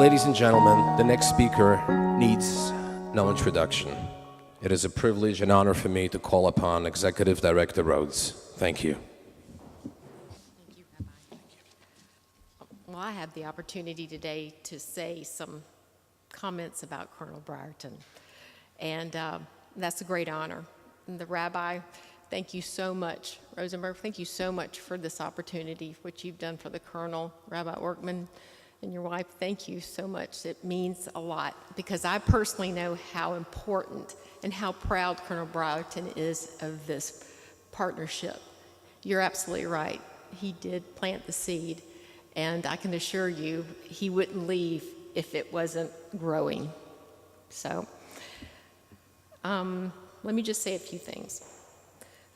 Ladies and gentlemen, the next speaker needs no introduction. It is a privilege and honor for me to call upon Executive Director Rhodes. Thank you. Thank you, Rabbi. Well, I have the opportunity today to say some comments about Colonel Brierton, and that's a great honor. And the Rabbi, thank you so much. Rosenberg, thank you so much for this opportunity, what you've done for the Colonel. Rabbi Workman and your wife, thank you so much. It means a lot because I personally know how important and how proud Colonel Brierton is of this partnership. You're absolutely right. He did plant the seed, and I can assure you he wouldn't leave if it wasn't growing. So let me just say a few things.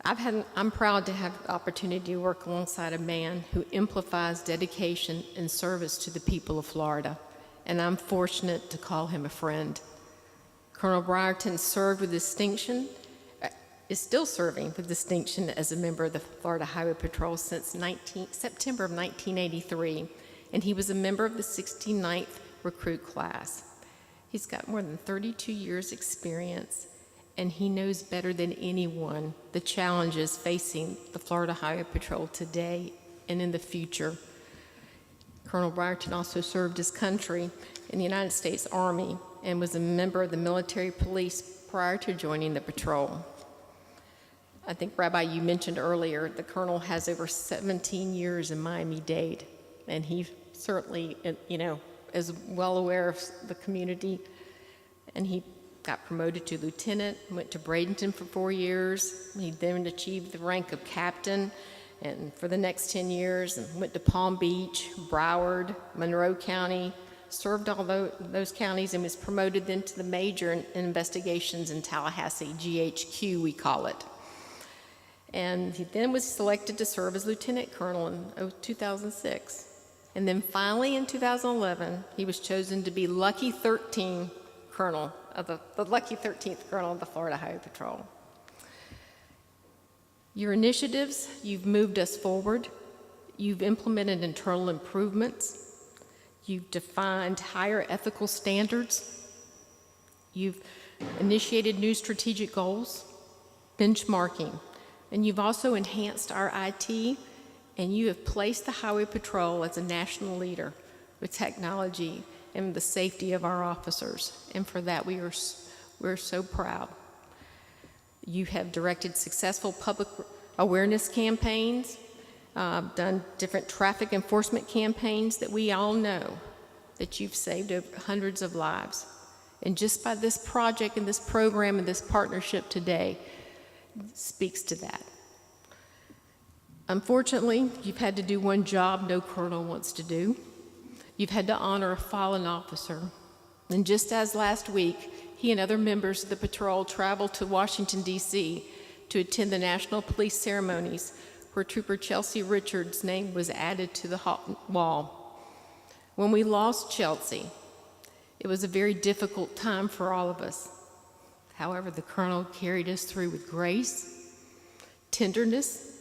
I'm proud to have the opportunity to work alongside a man who exemplifies dedication and service to the people of Florida, and I'm fortunate to call him a friend. Colonel Brierton served with distinction, is still serving with distinction as a member of the Florida Highway Patrol since September of 1983, and he was a member of the 69th recruit class. He's got more than 32 years experience, and he knows better than anyone the challenges facing the Florida Highway Patrol today and in the future. Colonel Brierton also served his country in the United States Army and was a member of the military police prior to joining the patrol. I think, Rabbi, you mentioned earlier, the Colonel has over 17 years in Miami-Dade, and he certainly, is well aware of the community, and he got promoted to lieutenant, went to Brierton for 4 years. He then achieved the rank of captain, and for the next 10 years, and went to Palm Beach, Broward, Monroe County, served all those counties, and was promoted then to the major in investigations in Tallahassee, GHQ we call it. And he then was selected to serve as lieutenant colonel in 2006. And then finally in 2011, he was chosen to be Lucky 13 Colonel of the Lucky 13th Colonel of the Florida Highway Patrol. Your initiatives, you've moved us forward. You've implemented internal improvements. You've defined higher ethical standards. You've initiated new strategic goals, benchmarking, and you've also enhanced our IT, and you have placed the Highway Patrol as a national leader with technology and the safety of our officers. And for that, we're so proud. You have directed successful public awareness campaigns, done different traffic enforcement campaigns that we all know that you've saved hundreds of lives. And just by this project and this program and this partnership today speaks to that. Unfortunately, you've had to do one job no colonel wants to do. You've had to honor a fallen officer. And just as last week, he and other members of the patrol traveled to Washington, D.C. to attend the National Police ceremonies where Trooper Chelsea Richards' name was added to the wall. When we lost Chelsea, it was a very difficult time for all of us. However, the colonel carried us through with grace, tenderness,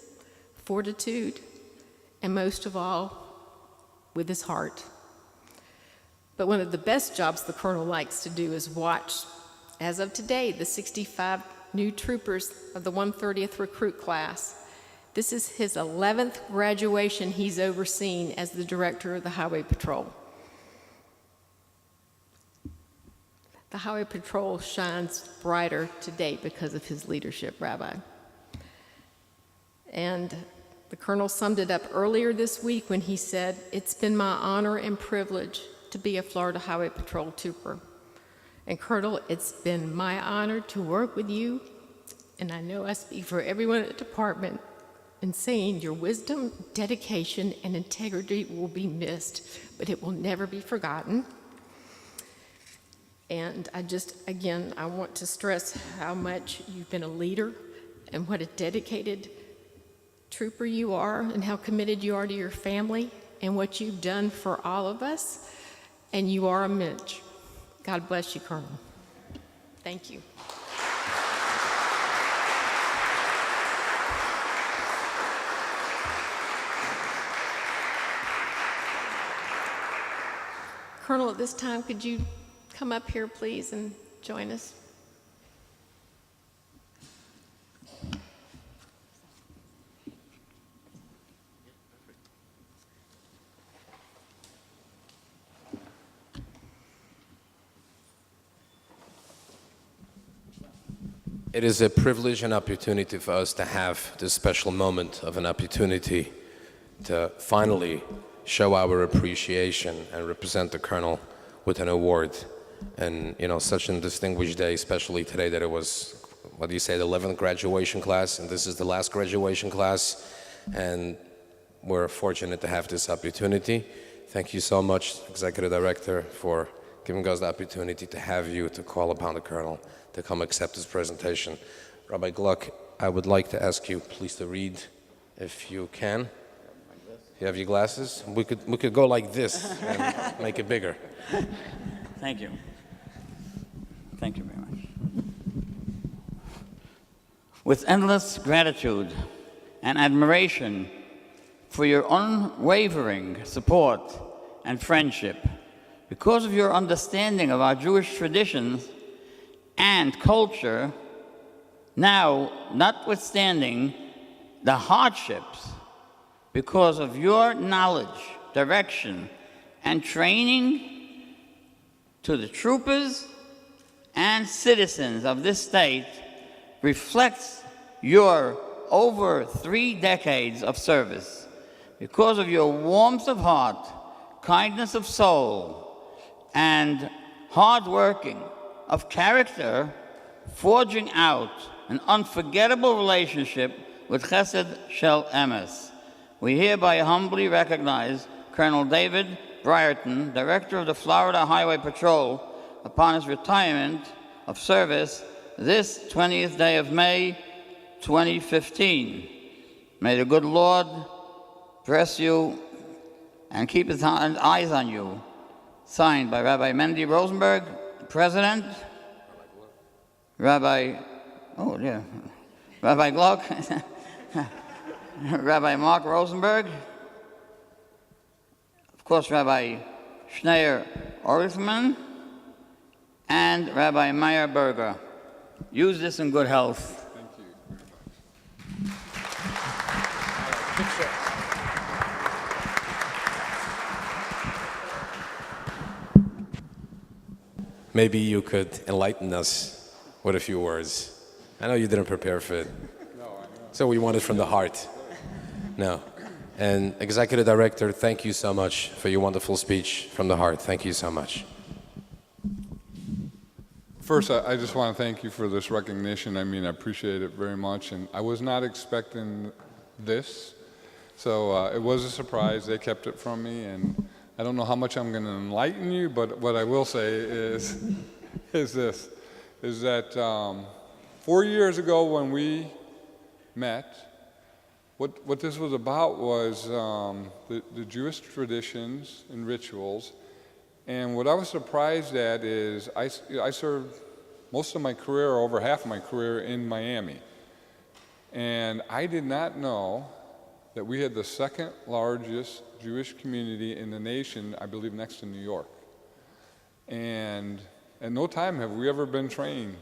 fortitude, and most of all, with his heart. But one of the best jobs the colonel likes to do is watch, as of today, the 65 new troopers of the 130th recruit class. This is his 11th graduation he's overseen as the director of the Highway Patrol. The Highway Patrol shines brighter today because of his leadership, Rabbi. And the colonel summed it up earlier this week when he said, "It's been my honor and privilege to be a Florida Highway Patrol trooper. And Colonel, it's been my honor to work with you, and I know I speak for everyone at the department in saying your wisdom, dedication, and integrity will be missed, but it will never be forgotten." And I want to stress how much you've been a leader and what a dedicated trooper you are and how committed you are to your family and what you've done for all of us. And you are a mensch. God bless you, Colonel. Thank you. Colonel, at this time, could you come up here, please, and join us? It is a privilege and opportunity for us to have this special moment of an opportunity to finally show our appreciation and represent the Colonel with an award. And, you know, such a distinguished day, especially today that it was, what do you say, the 11th graduation class, and this is the last graduation class. And we're fortunate to have this opportunity. Thank you so much, Executive Director, for giving us the opportunity to have you to call upon the Colonel to come accept his presentation. Rabbi Gluck, I would like to ask you please to read, if you can. You have your glasses? We could go like this and make it bigger. Thank you. Thank you very much. With endless gratitude and admiration for your unwavering support and friendship, because of your understanding of our Jewish traditions and culture, now, notwithstanding the hardships, because of your knowledge, direction, and training to the troopers and citizens of this state reflects your over 3 decades of service. Because of your warmth of heart, kindness of soul, and hard-working of character, forging out an unforgettable relationship with Chesed, Shel, Emes. We hereby humbly recognize Colonel David Brierton, Director of the Florida Highway Patrol, upon his retirement of service this 20th day of May, 2015. May the good Lord bless you and keep his eyes on you. Signed by Rabbi Mendy Rosenberg, President, Rabbi Gluck, Rabbi Mark Rosenberg, of course Rabbi Schneier Orithman, and Rabbi Meyer Berger. Use this in good health. Thank you very much. Maybe you could enlighten us with a few words. I know you didn't prepare for it. No, I know. So we want it from the heart. No. And Executive Director, thank you so much for your wonderful speech from the heart. Thank you so much. First, I just want to thank you for this recognition. I mean, I appreciate it very much. And I was not expecting this. So it was a surprise. They kept it from me. And I don't know how much I'm going to enlighten you, but what I will say is that 4 years ago when we met, what this was about was the Jewish traditions and rituals. And what I was surprised at is I served most of my career, or over half of my career, in Miami. And I did not know that we had the second largest Jewish community in the nation, I believe next to New York. And at no time have we ever been trained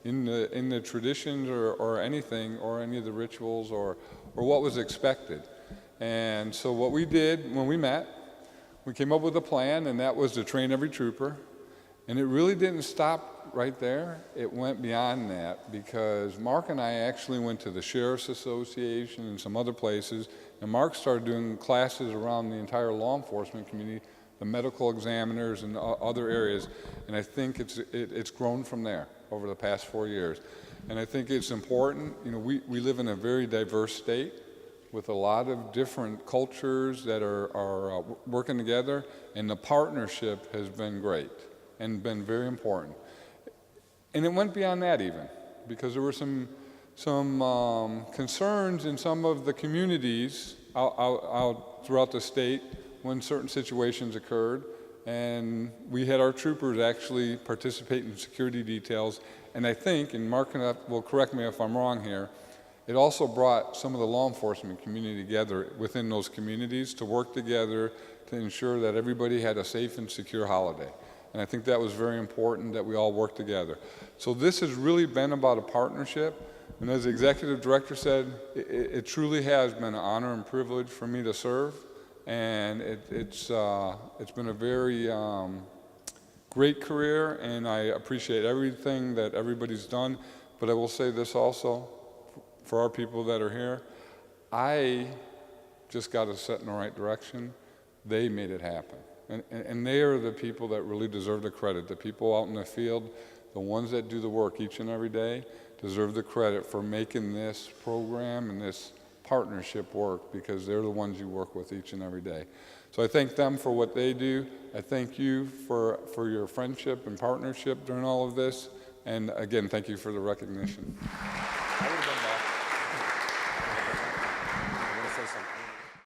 in the traditions or anything, or any of the rituals or what was expected. And so what we did when we met, we came up with a plan, and that was to train every trooper. And it really didn't stop right there. It went beyond that, because Mark and I actually went to the Sheriff's Association and some other places, and Mark started doing classes around the entire law enforcement community, the medical examiners and other areas, and I think it's grown from there over the past 4 years. And I think it's important. You know, we live in a very diverse state with a lot of different cultures that are working together, and the partnership has been great and been very important. And it went beyond that even, because there were some concerns in some of the communities out throughout the state when certain situations occurred, and we had our troopers actually participate in security details. And I think, and Mark will correct me if I'm wrong here, it also brought some of the law enforcement community together within those communities to work together to ensure that everybody had a safe and secure holiday. And I think that was very important that we all work together. So this has really been about a partnership. And as the executive director said, it truly has been an honor and privilege for me to serve. And it's been a very great career, and I appreciate everything that everybody's done. But I will say this also, for our people that are here, I just got us set in the right direction. They made it happen. And they are the people that really deserve the credit. The people out in the field, the ones that do the work each and every day, deserve the credit for making this program and this partnership work, because they're the ones you work with each and every day. So I thank them for what they do. I thank you for your friendship and partnership during all of this. And again, thank you for the recognition.